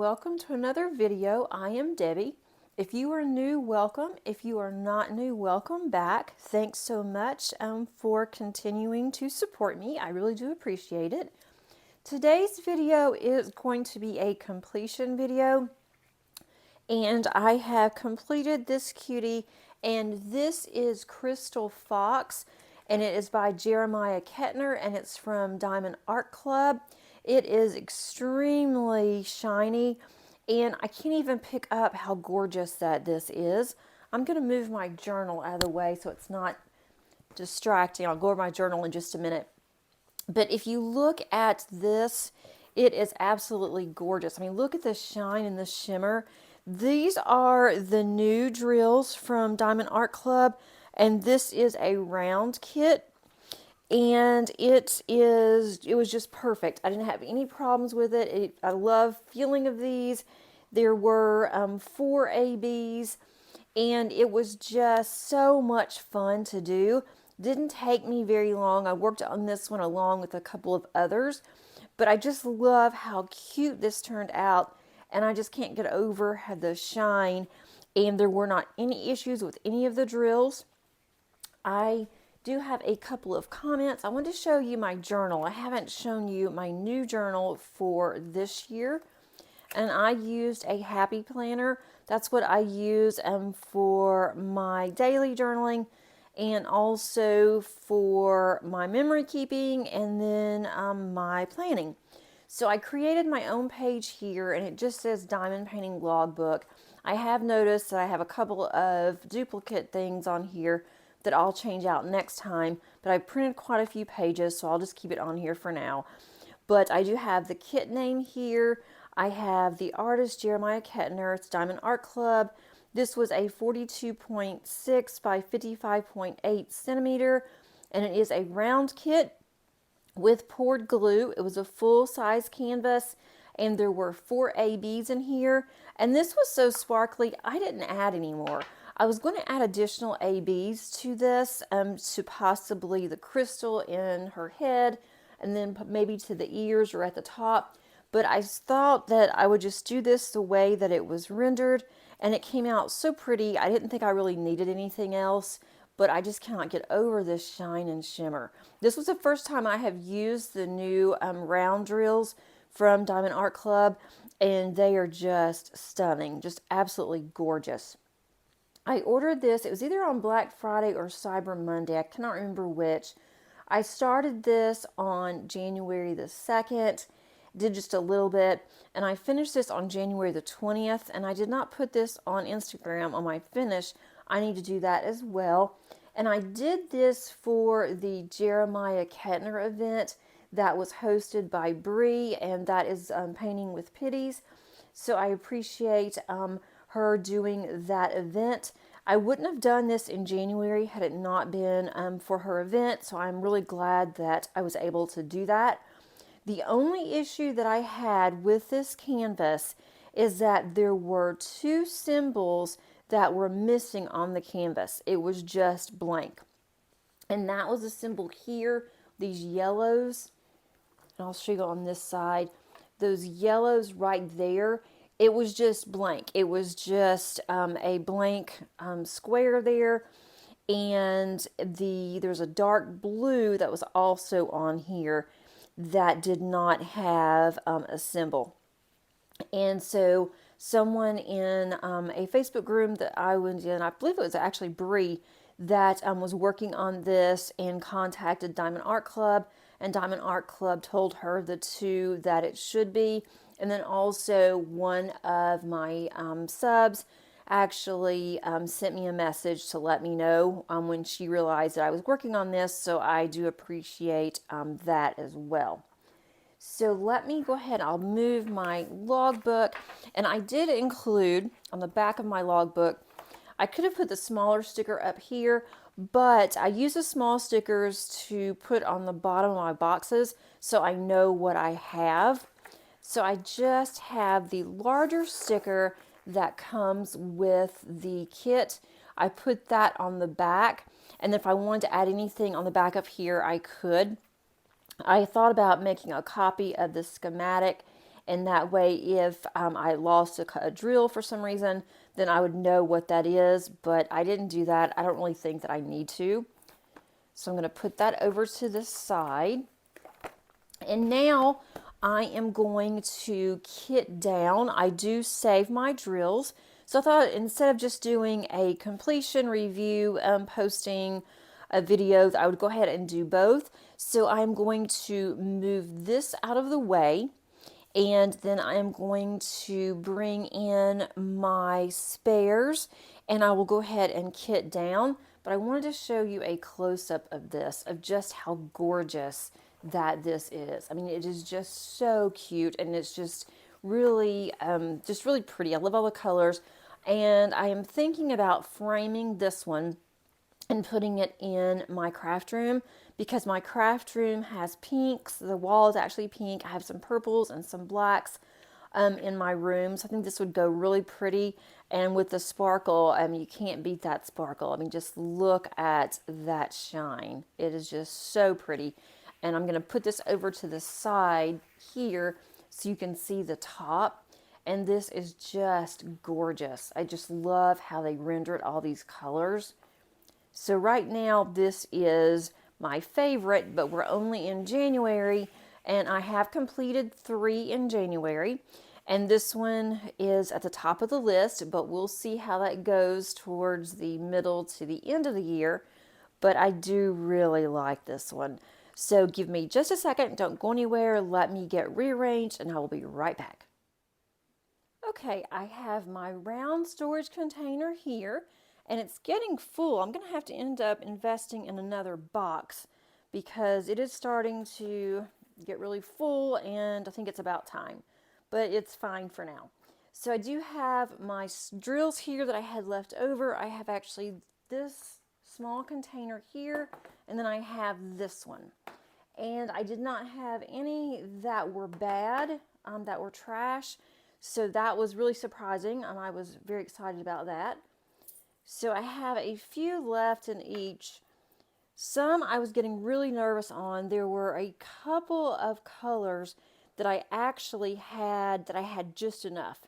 welcome to another video. I am Debbie. If you are new, welcome. If you are not new, welcome back. Thanks so much for continuing to support me. I really do appreciate it. Today's video is going to be a completion video, and I have completed this cutie, and this is Crystal Fox, and it is by Jeremiah Kettner, and it's from Diamond Art Club. It is extremely shiny, and I can't even pick up how gorgeous that this is. I'm going to move my journal out of the way so it's not distracting. I'll go over my journal in just a minute. But if you look at this, it is absolutely gorgeous. I mean, look at the shine and the shimmer. These are the new drills from Diamond Art Club, and this is a round kit. And it was just perfect. I didn't have any problems with it. I love feeling of these. There were 4 ABs, and it was just so much fun to do. Didn't take me very long. I worked on this one along with a couple of others, but I just love how cute this turned out, and I just can't get over the shine, and there were not any issues with any of the drills. I do have a couple of comments. I want to show you my journal. I haven't shown you my new journal for this year, and I used a happy planner. That's what I use for my daily journaling, and also for my memory keeping, and then my planning. So I created my own page here, and it just says Diamond Painting Logbook. I have noticed that I have a couple of duplicate things on here that I'll change out next time, but I printed quite a few pages, so I'll just keep it on here for now. But I do have the kit name here. I have the artist Jeremiah Kettner. It's Diamond Art Club. This was a 42.6 by 55.8 centimeter, and it is a round kit with poured glue. It was a full-size canvas, and there were 4 ABs in here, and this was so sparkly I didn't add any more. I was going to add additional ABs to this, to possibly the crystal in her head, and then maybe to the ears or at the top, but I thought that I would just do this the way that it was rendered, and it came out so pretty. I didn't think I really needed anything else, but I just cannot get over this shine and shimmer. This was the first time I have used the new round drills from Diamond Art Club, and they are just stunning, just absolutely gorgeous. I ordered this, it was either on Black Friday or Cyber Monday, I cannot remember which. I started this on January the 2nd, did just a little bit, and I finished this on January the 20th, and I did not put this on Instagram on my finish. I need to do that as well. And I did this for the Jeremiah Kettner event that was hosted by Bree, and that is Painting with Pities. So I appreciate her doing that event. I wouldn't have done this in January had it not been for her event, so I'm really glad that I was able to do that. The only issue that I had with this canvas is that there were 2 symbols that were missing on the canvas. It was just blank. And that was a symbol here, these yellows, and I'll show you on this side, those yellows right there. It was just blank. It was just a blank square there, and there's a dark blue that was also on here that did not have a symbol. And so someone in a Facebook group that I was in, I believe it was actually Bree, that was working on this and contacted Diamond Art Club, and Diamond Art Club told her the 2 that it should be. And then also one of my subs actually sent me a message to let me know when she realized that I was working on this, so I do appreciate that as well. So let me go ahead, I'll move my logbook, and I did include on the back of my logbook, I could have put the smaller sticker up here, but I use the small stickers to put on the bottom of my boxes so I know what I have. So I just have the larger sticker that comes with the kit. I put that on the back, and if I wanted to add anything on the back of here, I could. I thought about making a copy of the schematic And that way, if I lost a drill for some reason, then I would know what that is. But I didn't do that. I don't really think that I need to. So I'm going to put that over to the side. And now I am going to kit down. I do save my drills. So I thought instead of just doing a completion review, posting a video, I would go ahead and do both. So I'm going to move this out of the way. And then I'm going to bring in my spares and I will go ahead and kit down. But I wanted to show you a close-up of this, of just how gorgeous that this is. I mean, it is just so cute and it's just really pretty. I love all the colors. And I am thinking about framing this one and putting it in my craft room because my craft room has pinks. The wall is actually pink. I have some purples and some blacks in my room. So I think this would go really pretty. And with the sparkle, you can't beat that sparkle. I mean, just look at that shine. It is just so pretty. And I'm going to put this over to the side here so you can see the top. And this is just gorgeous. I just love how they rendered all these colors. So right now this is my favorite, but we're only in January and I have completed 3 in January. And this one is at the top of the list, but we'll see how that goes towards the middle to the end of the year. But I do really like this one. So give me just a second, don't go anywhere, let me get rearranged and I will be right back. Okay, I have my round storage container here. And it's getting full. I'm going to have to end up investing in another box because it is starting to get really full and I think it's about time. But it's fine for now. So I do have my drills here that I had left over. I have actually this small container here and then I have this one. And I did not have any that were bad, that were trash. So that was really surprising and I was very excited about that. So I have a few left in each. Some I was getting really nervous on. There were a couple of colors that I actually had that I had just enough.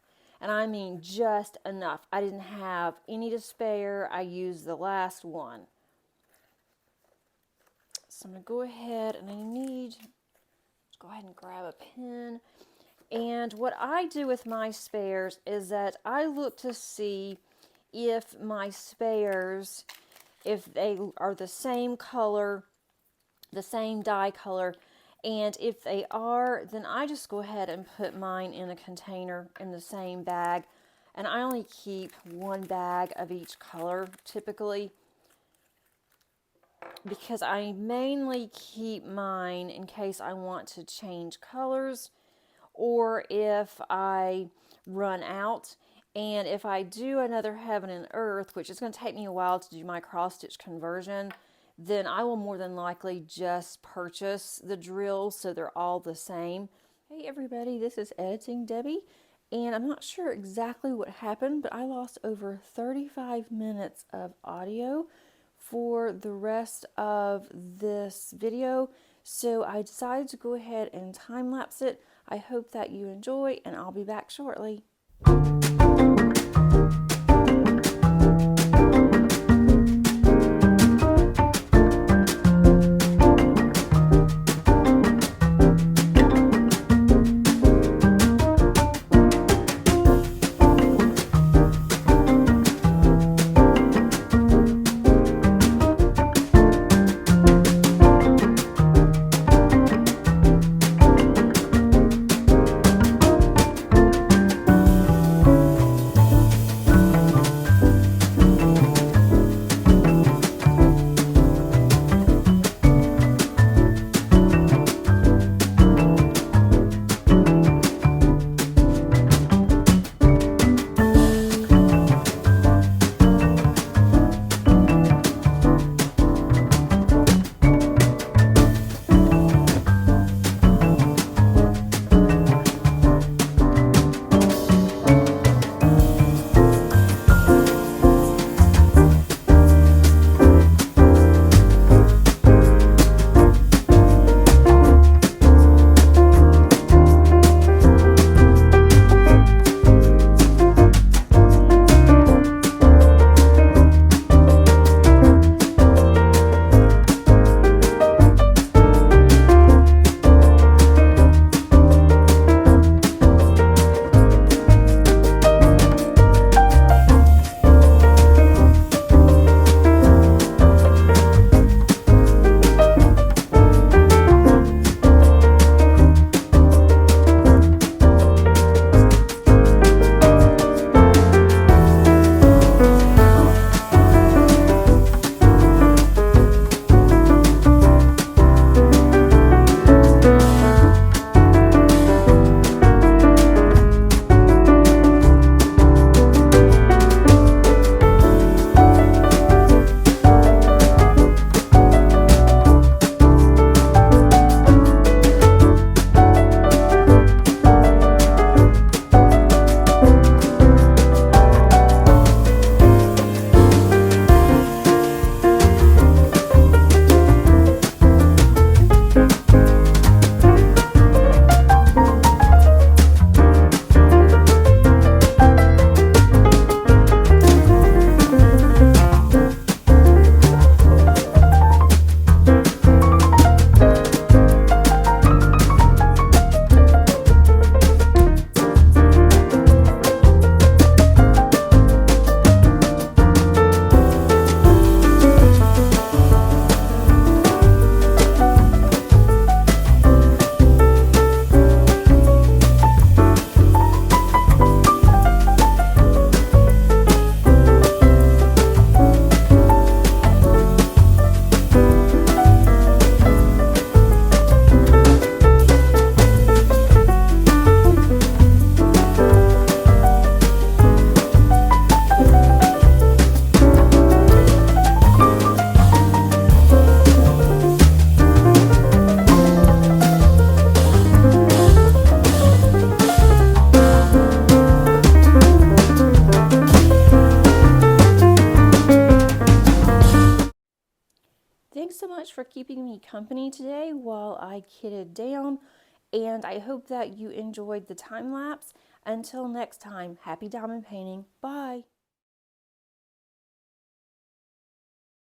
And I mean just enough. I didn't have any to spare. I used the last one. So I'm going to go ahead and let's go ahead and grab a pen. And what I do with my spares is that I look to see if my spares, if they are the same color, the same dye color, and if they are, then I just go ahead and put mine in a container in the same bag, and I only keep 1 bag of each color typically, because I mainly keep mine in case I want to change colors, or if I run out. And if I do another Heaven and Earth, which is going to take me a while to do my cross-stitch conversion, then I will more than likely just purchase the drills so they're all the same. Hey everybody, this is Editing Debbie, and I'm not sure exactly what happened, but I lost over 35 minutes of audio for the rest of this video, so I decided to go ahead and time-lapse it. I hope that you enjoy, and I'll be back shortly. for keeping me company today while I kitted down, and I hope that you enjoyed the time lapse. Until next time, happy diamond painting. Bye.